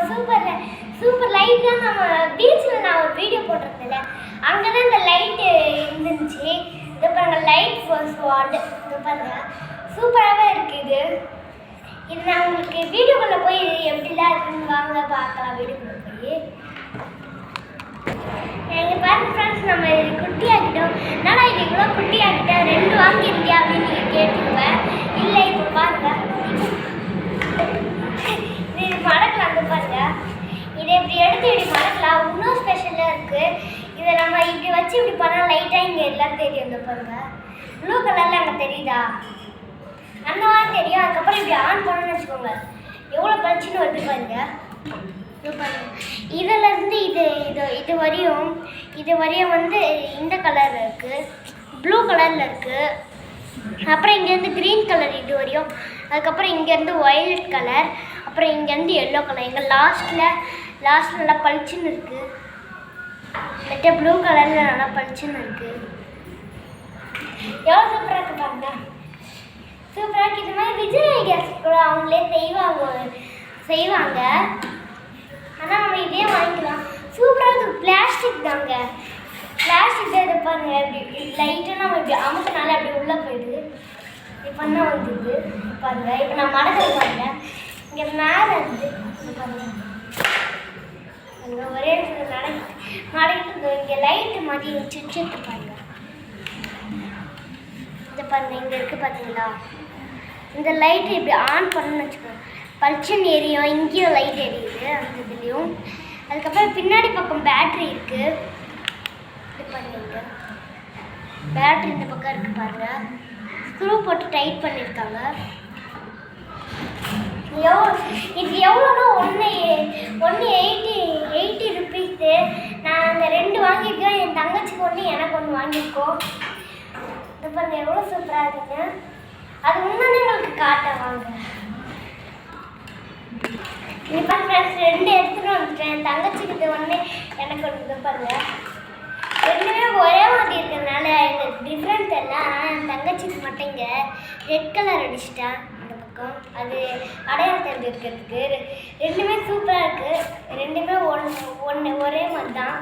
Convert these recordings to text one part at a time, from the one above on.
Super super light தான். நம்ம பீச்சில் நான் ஒரு வீடியோ போட்டிருந்தேன்ல, அங்கே தான் இந்த லைட்டு இருந்துச்சு. இது பாருங்க, லைட் ஸ்வாட். இது பாருங்க, சூப்பராகவே இருக்குது. இது நான் உங்களுக்கு வீடியோக்குள்ளே போய் எப்படிலாம் இருக்குன்னு வாங்க பார்க்கலாம். வீடியோக்குள்ளே போய் எங்கள் பாருங்க ஃப்ரெண்ட்ஸ், நம்ம இது குட்டியாக்கிட்டோம். என்னடா இது இவ்வளோ குட்டியாக்கிட்டேன், 2 வாங்கியிருக்கியா அப்படின்னு நீங்கள் கேட்டுக்குவேன். இல்லை, இப்போ பாருங்க, இது மடக்கலாம். வந்து பாருங்க, இதை இப்படி எடுத்து இப்படி மடக்கலாம். இன்னும் ஸ்பெஷலாக இருக்குது. இதை நம்ம இப்படி வச்சு இப்படி பண்ணால் லைட்டாக இங்கே எல்லாம் தெரியும். இந்த பாருங்க, ப்ளூ கலரில் அங்கே தெரியுதா, அந்த மாதிரி தெரியும். அதுக்கப்புறம் இப்படி ஆன் பண்ணணும்னு வச்சுக்கோங்க, எவ்வளோ பளிச்சுன்னு வருது பாருங்க. இதிலேருந்து இது வரையும் வந்து இந்த கலர் இருக்குது, ப்ளூ கலரில் இருக்குது. அப்புறம் இங்கேருந்து க்ரீன் கலர் இது வரையும். அதுக்கப்புறம் இங்கேருந்து ஒயிலட் கலர், அப்புறம் இங்கேருந்து எல்லோ கலர். எங்கள் லாஸ்ட்டில் நல்லா பளிச்சுன்னு இருக்குது. மற்ற ப்ளூ கலரில் நல்லா பளிச்சுன்னு இருக்குது. எவ்வளோ சூப்பராக இருக்குது பாருங்க, சூப்பராக இருக்குது. இது மாதிரி விஜய் கேஸ் கூட அவங்களே செய்வாங்க. ஆனால் நம்ம இதே வாங்கிக்கலாம். சூப்பராக இருக்குது. பிளாஸ்டிக் தாங்க, பிளாஸ்டிக் தான். இது பாருங்க, இப்படி லைட்டாக நம்ம இப்படி அமுத்தினால அப்படி உள்ளே போயிடுது. இப்போ தான் வந்துது பாருங்க. இப்போ நான் மடக்கிறது பாருங்க, இங்கே மேலே இருந்து பாருங்க, அங்கே ஒரே மடக்கிட்டு இங்கே லைட்டு மாதிரி சுவிட்சு பாருங்க. இதை பாருங்க, இங்கே இருக்குது பார்த்தீங்களா, இந்த லைட்டு இப்படி ஆன் பண்ணணும்னு வச்சுக்கோங்க, பளிச்சுன்னு எரியும். இங்கேயும் லைட் எரியுது அந்த இதுலேயும். அதுக்கப்புறம் பின்னாடி பக்கம் பேட்ரி இருக்குது. இது பாருங்க, பேட்ரி இந்த பக்கம் இருக்குது பாருங்க. ஸ்க்ரூ போட்டு டைட் பண்ணியிருக்காங்க. இது எவ்வளோனா 180 ருபீஸு. நான் அந்த 2 வாங்கியிருக்கேன். என் தங்கச்சிக்கு ஒன்று, எனக்கு ஒன்று வாங்கியிருக்கோம். இது பாருங்க, எவ்வளோ சூப்பராக இருக்குங்க. அது முன்னாடி உங்களுக்கு காட்ட வாங்க. இப்போ ஃப்ரெண்ட்ஸ் 2 எடுத்துகிட்டு வந்துட்டேன். என் தங்கச்சிக்கு இது ஒன்று, எனக்கு ஒன்று. இது பாருங்க, 2மே ஒரே மாதிரி இருக்கிறதுனால எனக்கு டிஃப்ரெண்ட் எல்லாம். என் தங்கச்சிக்கு மட்டும் இங்கே ரெட் கலர் அடிச்சிட்டேன் அந்த பக்கம், அது அடையாளம் தெரிஞ்சு இருக்கிறதுக்கு. 2மே சூப்பராக இருக்குது. 2மே ஒரே மாதிரி தான்.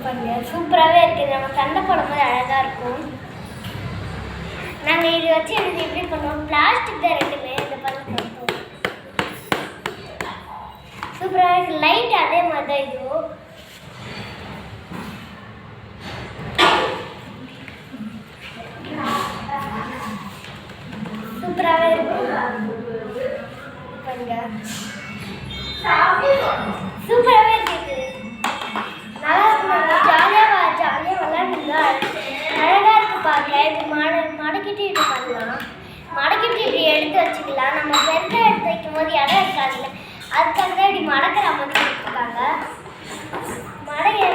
பாருங்க, சூப்பராகவே இருக்குது. நம்ம சண்டை போடும்போது அழகாக இருக்கும். நாங்கள் இது வச்சு எனக்கு எப்படி பண்ணுவோம், பிளாஸ்டிக் தான் 2மே. இந்த பாருங்க, சூப்பராக இருக்குது. லைட் அதே மாதிரி தான் இதுவும். சூப்பராகவே இருக்கு பாருங்க, சூப்பராகவே இருக்குது. நல்லா இருக்கு. ஜாலியாக விளையாண்டுங்க. அழகாக இருக்குது பாருங்க. இப்படி மடக்கிட்டு இது பண்ணலாம். மடக்கிட்டு இப்படி எடுத்து வச்சுக்கலாம். நம்ம பெருசாக எடுத்து வைக்கும் போது இடம் இருக்காதுல்ல, அதுக்காக தான் இப்படி மடக்கிற மாதிரி கொடுத்துருக்காங்க.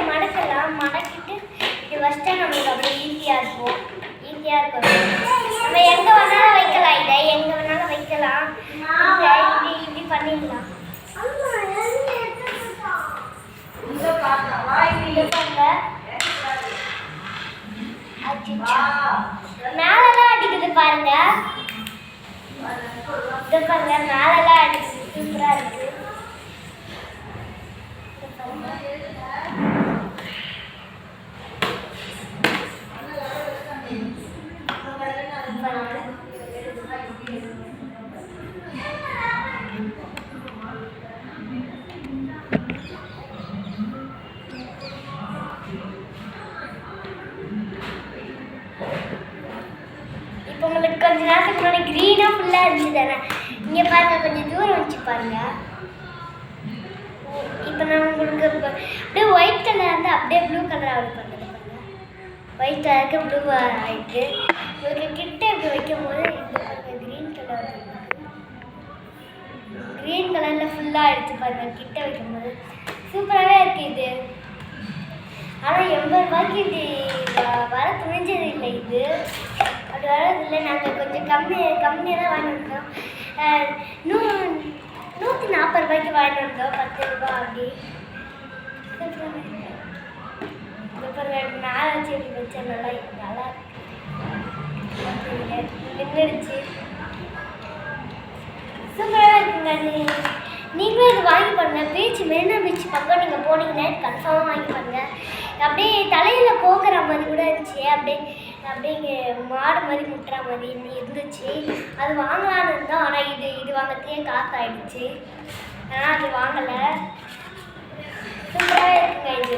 மடக்கலாம். மடக்கிட்டு இப்படி வச்சிட்டா நம்மளுக்கு அப்படியே ஈஸியாக இருக்கும். நம்ம எங்கே வேணாலும் வைக்கலாம். இதை எங்கே வேணாலும் வைக்கலாம். இப்படி பண்ணிடலாம். மேலெல்லாம் அடிக்குது பாருங்க. இது பாருங்க, மேலெல்லாம் அடிக்குது. சூப்பராக இருக்கு. இப்போ உங்களுக்கு கொஞ்சம் நேரத்துக்கு முன்னாடி க்ரீனாக ஃபுல்லாக இருந்துச்சு தானே, இங்கே பாருங்கள், கொஞ்சம் தூரம் வச்சு பாருங்கள். இப்போ நான் உங்களுக்கு அப்படியே ஒயிட் கலர் வந்து அப்படியே ப்ளூ கலர் ஆகுது பண்ணுறது பாருங்கள். ஒயிட் கலருக்கு ப்ளூ ஆகிட்டு உங்களுக்கு கிட்ட இப்படி வைக்கும் போது இப்படி பாருங்கள், க்ரீன் கலர் க்ரீன் கலரில் ஃபுல்லாக எடுத்து பாருங்கள். கிட்ட வைக்கும் போது சூப்பராகவே இருக்குது இது. ஆனால் 80 ரூபாய்க்கு இது வர துணிஞ்சது இல்லை. இது அப்படி வரதில்லை. நாங்கள் கொஞ்சம் கம்மியாக தான் வாங்கியிருந்தோம். 140 ரூபாய்க்கு வாங்கியிருந்தோம். 10 ரூபா அப்படி. மேலே வச்சு எப்படி வச்சா நல்லா இருக்கு. நின்றுடுச்சு. சூப்பராக இருக்குங்க. நீங்களும் இது வாங்கி பாருங்க. பீச் மெரினா பீச் பக்கம் நீங்கள் போனீங்கன்னா கன்ஃபார்மாக வாங்கி பாருங்க. அப்படியே தலையில் கோக்குற மாதிரி கூட இருந்துச்சு. அப்படியே மாடு மாதிரி முட்டுற மாதிரி இருந்துச்சு. அது வாங்கலான்னு இருந்தோம். ஆனால் இது வாங்கிறதுக்கே காசு ஆகிடுச்சு. ஆனால் அது வாங்கலை. சூப்பராக இருக்குங்க. இது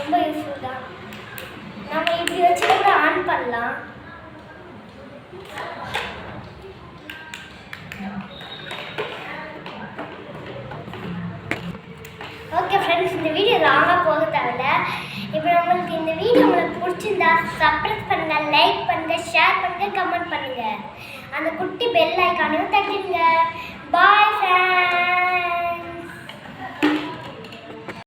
ரொம்ப யூஸ்ஃபுல் தான். நம்ம இப்படி வச்சு கூட ஆன் பண்ணலாம். ஓகே ஃப்ரெண்ட்ஸ், இந்த வீடியோ லாங்காக போக தேவையில்ல. இப்போ நம்மளுக்கு இந்த வீடியோ உங்களுக்கு பிடிச்சிருந்தா சப்ஸ்கிரைப் பண்ணுங்கள், லைக் பண்ணுங்கள், ஷேர் பண்ணுங்கள், கமெண்ட் பண்ணுங்கள். அந்த குட்டி பெல் ஐக்கானையும் தட்டிடுங்க. Bye friends.